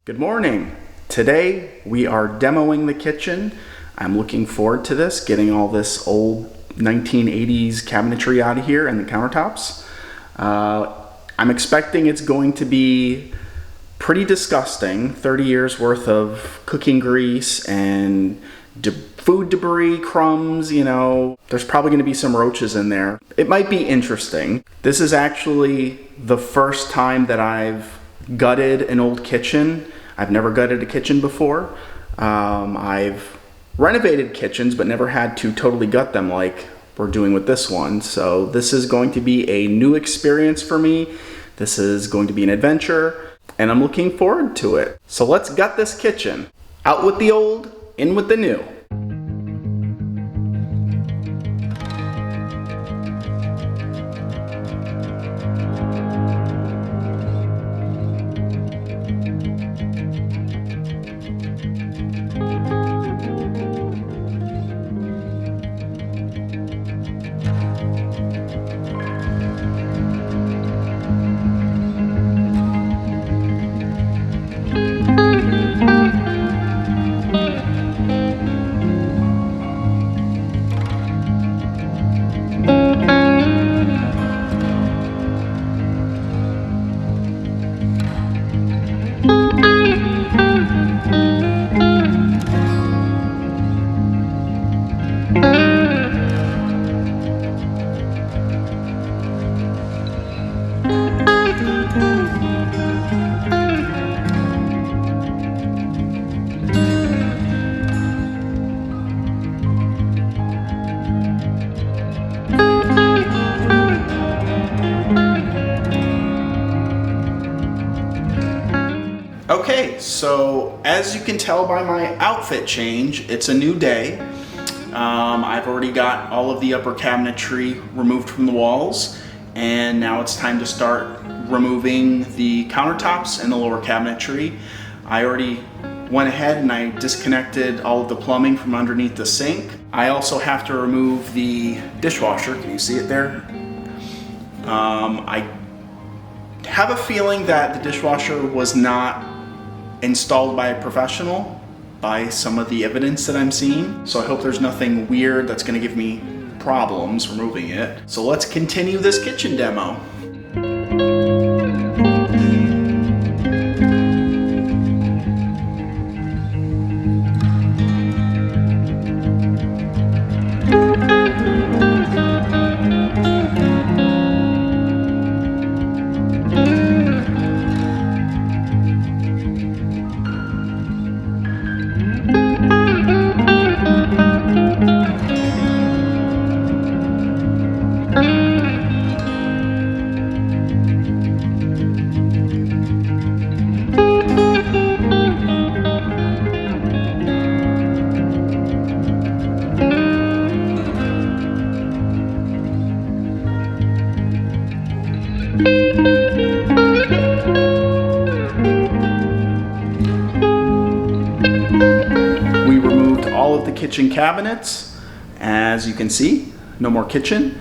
Good morning. Today we are demoing the kitchen. I'm looking forward to this, getting all this old 1980s cabinetry out of here and the countertops. I'm expecting it's going to be pretty disgusting. 30 years worth of cooking grease and food debris, crumbs, you know. There's probably going to be some roaches in there. It might be interesting. This is actually the first time that I've gutted an old kitchen. I've never gutted a kitchen before. I've renovated kitchens, but never had to totally gut them like we're doing with this one. So this is going to be a new experience for me. This is going to be an adventure, and I'm looking forward to it. So let's gut this kitchen. Out with the old, in with the new. Okay, so as you can tell by my outfit change, it's a new day. I've already got all of the upper cabinetry removed from the walls, and now it's time to start removing the countertops and the lower cabinetry. I already went ahead and I disconnected all of the plumbing from underneath the sink. I also have to remove the dishwasher. Can you see it there? I have a feeling that the dishwasher was not installed by a professional by some of the evidence that I'm seeing. So I hope there's nothing weird that's going to give me problems removing it. So let's continue this kitchen demo. We removed all of the kitchen cabinets. As you can see, no more kitchen.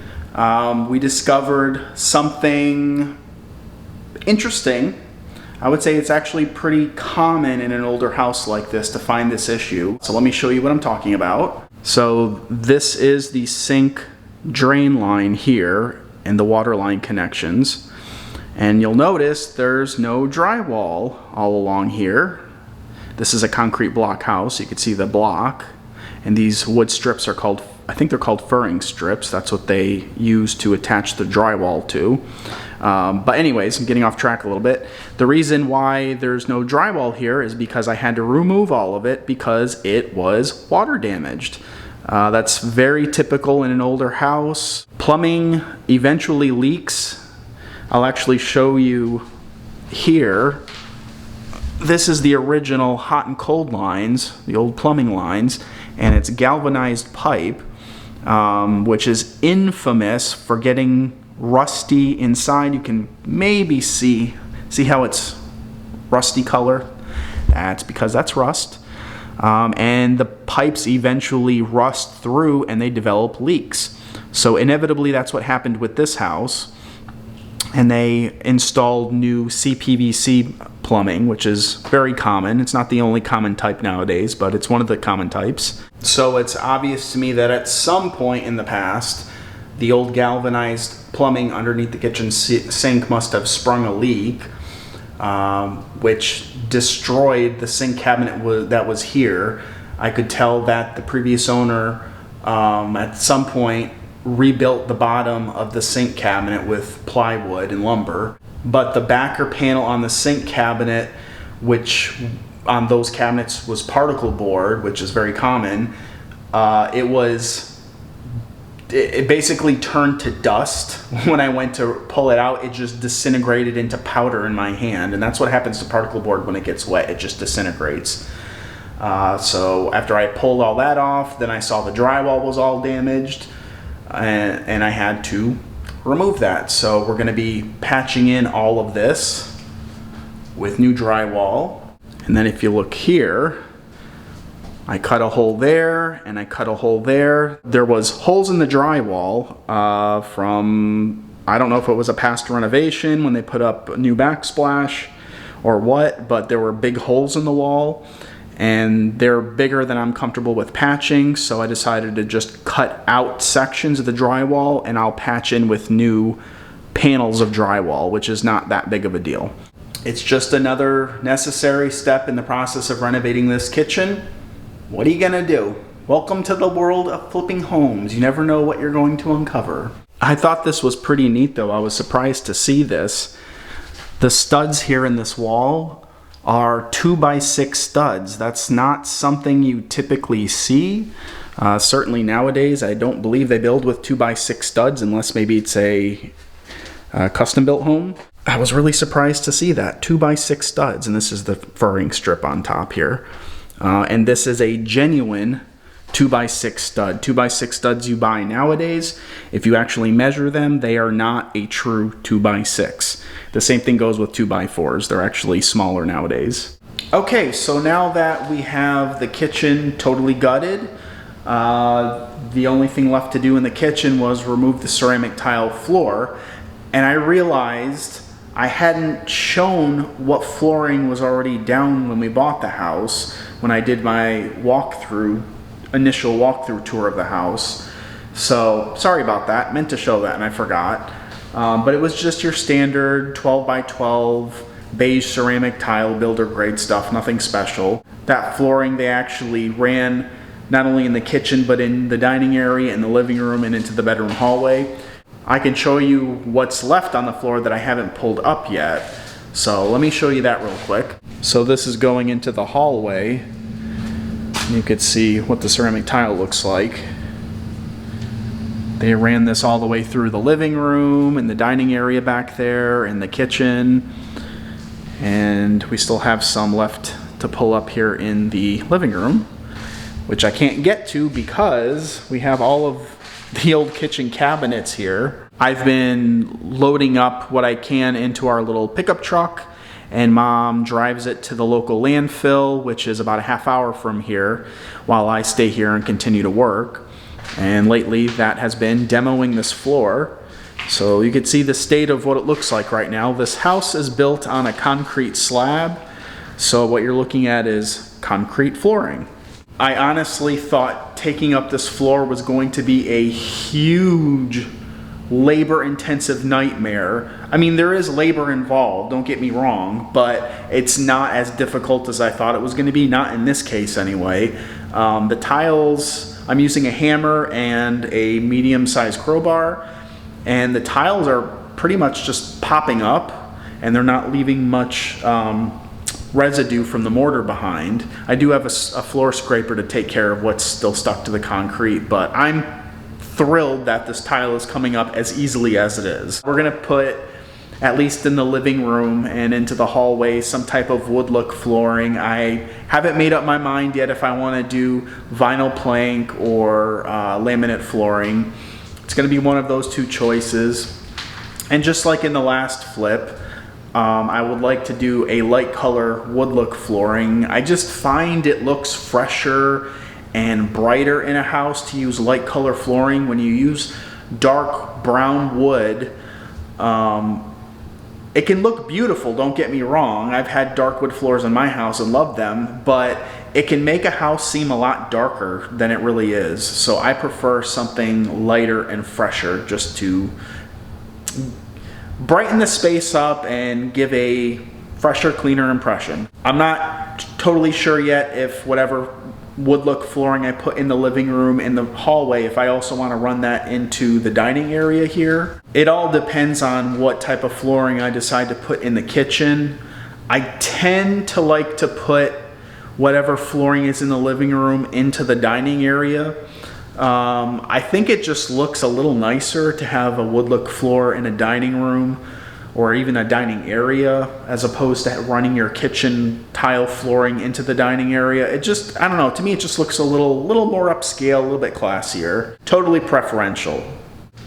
We discovered something interesting. I would say it's actually pretty common in an older house like this to find this issue. So let me show you what I'm talking about. So this is the sink drain line here and the water line connections. And you'll notice there's no drywall all along here. This is a concrete block house. You can see the block. And these wood strips are called, I think they're called furring strips. That's what they use to attach the drywall to. But anyways, I'm getting off track a little bit. The reason why there's no drywall here is because I had to remove all of it because it was water damaged. That's very typical in an older house. Plumbing eventually leaks. I'll actually show you here. This is the original hot and cold lines, the old plumbing lines, and it's galvanized pipe, which is infamous for getting rusty inside. You can maybe see how it's rusty color. That's because that's rust. And the pipes eventually rust through and they develop leaks. So inevitably that's what happened with this house. And they installed new CPVC plumbing, which is very common. It's not the only common type nowadays, but it's one of the common types. So it's obvious to me that at some point in the past, the old galvanized plumbing underneath the kitchen sink must have sprung a leak, which destroyed the sink cabinet that was here. I could tell that the previous owner at some point rebuilt the bottom of the sink cabinet with plywood and lumber, but the backer panel on the sink cabinet, which on those cabinets was particle board, which is very common, it basically turned to dust. When I went to pull it out, it just disintegrated into powder in my hand, and that's what happens to particle board when it gets wet. It just disintegrates. So after I pulled all that off, then I saw the drywall was all damaged, and I had to remove that. So we're going to be patching in all of this with new drywall. And then if you look here, I cut a hole there and I cut a hole there. There was holes in the drywall from, I don't know if it was a past renovation when they put up a new backsplash or what, but there were big holes in the wall, and they're bigger than I'm comfortable with patching, so I decided to just cut out sections of the drywall and I'll patch in with new panels of drywall, which is not that big of a deal. It's just another necessary step in the process of renovating this kitchen. What are you gonna do? Welcome to the world of flipping homes. You never know what you're going to uncover. I thought this was pretty neat though. I was surprised to see this. The studs here in this wall are 2x6 studs. That's not something you typically see. Certainly nowadays, I don't believe they build with 2x6 studs unless maybe it's a custom built home. I was really surprised to see that, 2x6 studs, and this is the furring strip on top here. And this is a genuine 2x6 stud. 2x6 studs you buy nowadays, if you actually measure them, they are not a true 2x6. The same thing goes with 2x4s. They're actually smaller nowadays. Okay, so now that we have the kitchen totally gutted, the only thing left to do in the kitchen was remove the ceramic tile floor. And I realized I hadn't shown what flooring was already down when we bought the house, when I did my initial walkthrough tour of the house. So sorry about that, meant to show that and I forgot. But it was just your standard 12x12 beige ceramic tile builder grade stuff, nothing special. That flooring they actually ran not only in the kitchen but in the dining area, in the living room, and into the bedroom hallway. I can show you what's left on the floor that I haven't pulled up yet. So let me show you that real quick. So this is going into the hallway. You could see what the ceramic tile looks like. They ran this all the way through the living room and the dining area back there and the kitchen. And we still have some left to pull up here in the living room, which I can't get to because we have all of the old kitchen cabinets here. I've been loading up what I can into our little pickup truck, and Mom drives it to the local landfill, which is about a half hour from here, while I stay here and continue to work. And lately that has been demoing this floor. So you can see the state of what it looks like right now. This house is built on a concrete slab, so what you're looking at is concrete flooring. I honestly thought taking up this floor was going to be a huge labor-intensive nightmare. I mean, there is labor involved, don't get me wrong, but it's not as difficult as I thought it was going to be, not in this case anyway. The tiles, I'm using a hammer and a medium-sized crowbar, and the tiles are pretty much just popping up, and they're not leaving much residue from the mortar behind. I do have a floor scraper to take care of what's still stuck to the concrete, but I'm thrilled that this tile is coming up as easily as it is. We're gonna put, at least in the living room and into the hallway, some type of wood look flooring. I haven't made up my mind yet if I want to do vinyl plank or laminate flooring. It's gonna be one of those two choices. And just like in the last flip, I would like to do a light color wood look flooring. I just find it looks fresher and brighter in a house to use light color flooring. When you use dark brown wood, It can look beautiful, don't get me wrong. I've had dark wood floors in my house and loved them, but it can make a house seem a lot darker than it really is. So I prefer something lighter and fresher just to brighten the space up and give a fresher, cleaner impression. I'm not totally sure yet if whatever wood look flooring I put in the living room and the hallway, if I also want to run that into the dining area here. It all depends on what type of flooring I decide to put in the kitchen. I tend to like to put whatever flooring is in the living room into the dining area. I think it just looks a little nicer to have a wood look floor in a dining room or even a dining area, as opposed to running your kitchen tile flooring into the dining area. It just, I don't know, to me it just looks a little more upscale, a little bit classier. Totally preferential.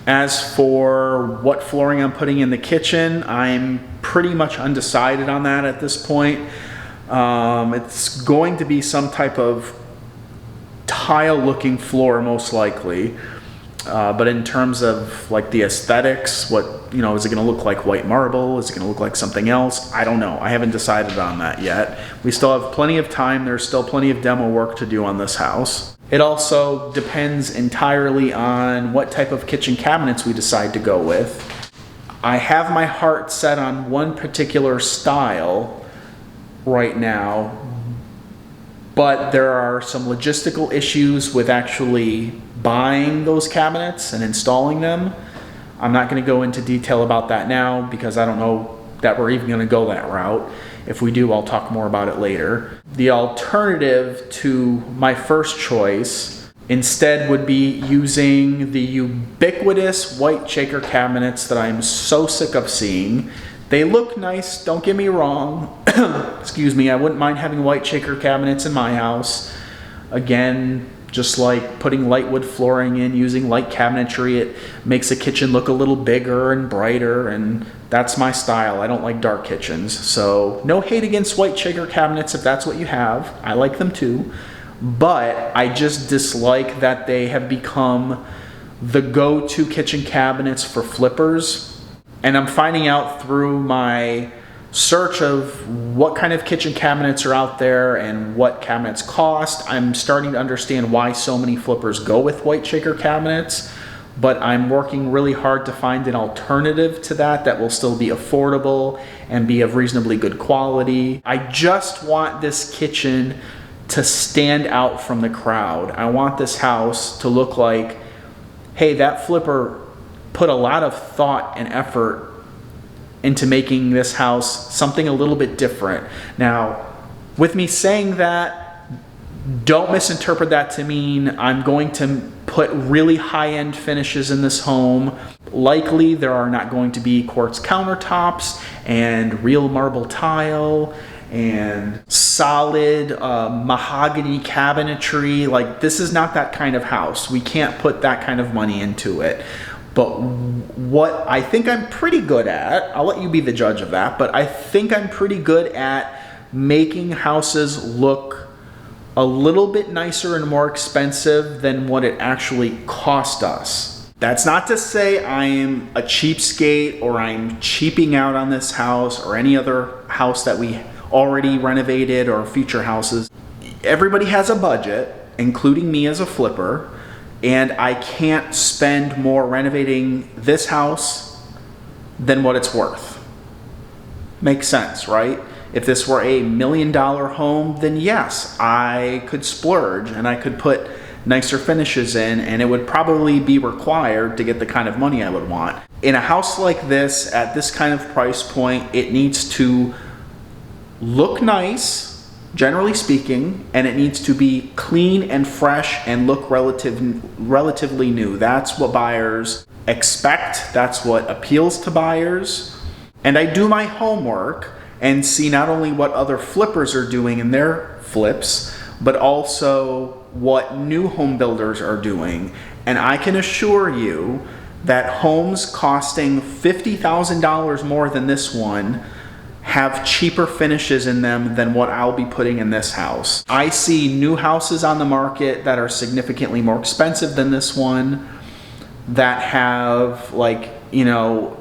As for what flooring I'm putting in the kitchen, I'm pretty much undecided on that at this point. It's going to be some type of tile looking floor most likely. But in terms of like the aesthetics, what, you know, is it going to look like white marble? Is it going to look like something else? I don't know. I haven't decided on that yet. We still have plenty of time. There's still plenty of demo work to do on this house. It also depends entirely on what type of kitchen cabinets we decide to go with. I have my heart set on one particular style right now, but there are some logistical issues with actually buying those cabinets and installing them. I'm not going to go into detail about that now because I don't know that we're even going to go that route. If we do, I'll talk more about it later. The alternative to my first choice instead would be using the ubiquitous white shaker cabinets that I'm so sick of seeing. They look nice, don't get me wrong. Excuse me, I wouldn't mind having white shaker cabinets in my house. Again, just like putting light wood flooring in, using light cabinetry, it makes a kitchen look a little bigger and brighter, and that's my style. I don't like dark kitchens. So no hate against white shaker cabinets if that's what you have. I like them too. But I just dislike that they have become the go-to kitchen cabinets for flippers. And I'm finding out through my search of what kind of kitchen cabinets are out there and what cabinets cost, I'm starting to understand why so many flippers go with white shaker cabinets. But I'm working really hard to find an alternative to that will still be affordable and be of reasonably good quality. I just want this kitchen to stand out from the crowd. I want this house to look like, hey, that flipper put a lot of thought and effort into making this house something a little bit different. Now, with me saying that, don't misinterpret that to mean I'm going to put really high-end finishes in this home. Likely there are not going to be quartz countertops and real marble tile and solid mahogany cabinetry. Like, this is not that kind of house. We can't put that kind of money into it. But what I think I'm pretty good at, I'll let you be the judge of that, but I think I'm pretty good at making houses look a little bit nicer and more expensive than what it actually cost us. That's not to say I'm a cheapskate or I'm cheaping out on this house or any other house that we already renovated or future houses. Everybody has a budget, including me as a flipper. And I can't spend more renovating this house than what it's worth. Makes sense, right? If this were a $1 million home, then yes, I could splurge and I could put nicer finishes in, and it would probably be required to get the kind of money I would want. In a house like this, at this kind of price point, it needs to look nice, generally speaking, and it needs to be clean and fresh and look relatively new. That's what buyers expect. That's what appeals to buyers. And I do my homework and see not only what other flippers are doing in their flips, but also what new home builders are doing. And I can assure you that homes costing $50,000 more than this one have cheaper finishes in them than what I'll be putting in this house. I see new houses on the market that are significantly more expensive than this one, that have, like, you know,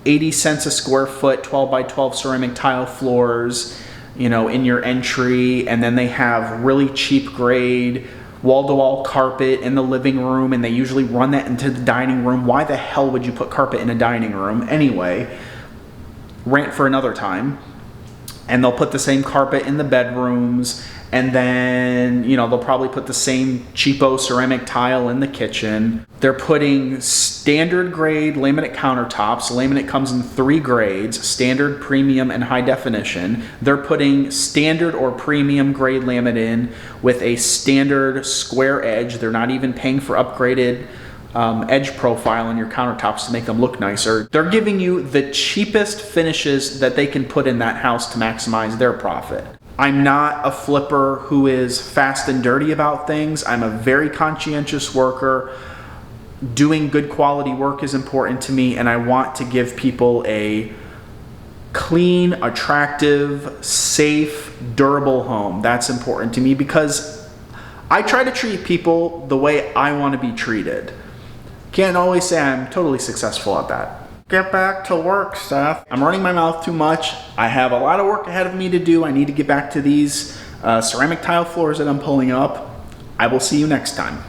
80 cents a square foot, 12 by 12 ceramic tile floors, you know, in your entry. And then they have really cheap grade wall-to-wall carpet in the living room, and they usually run that into the dining room. Why the hell would you put carpet in a dining room? Anyway, rant for another time. And they'll put the same carpet in the bedrooms, and then, you know, they'll probably put the same cheapo ceramic tile in the kitchen. They're putting standard grade laminate countertops. Laminate comes in 3 grades: standard, premium, and high definition. They're putting standard or premium grade laminate in with a standard square edge. They're not even paying for upgraded edge profile on your countertops to make them look nicer. They're giving you the cheapest finishes that they can put in that house to maximize their profit. I'm not a flipper who is fast and dirty about things. I'm a very conscientious worker. Doing good quality work is important to me, and I want to give people a clean, attractive, safe, durable home. That's important to me because I try to treat people the way I want to be treated. Can't always say I'm totally successful at that. Get back to work, Seth. I'm running my mouth too much. I have a lot of work ahead of me to do. I need to get back to these ceramic tile floors that I'm pulling up. I will see you next time.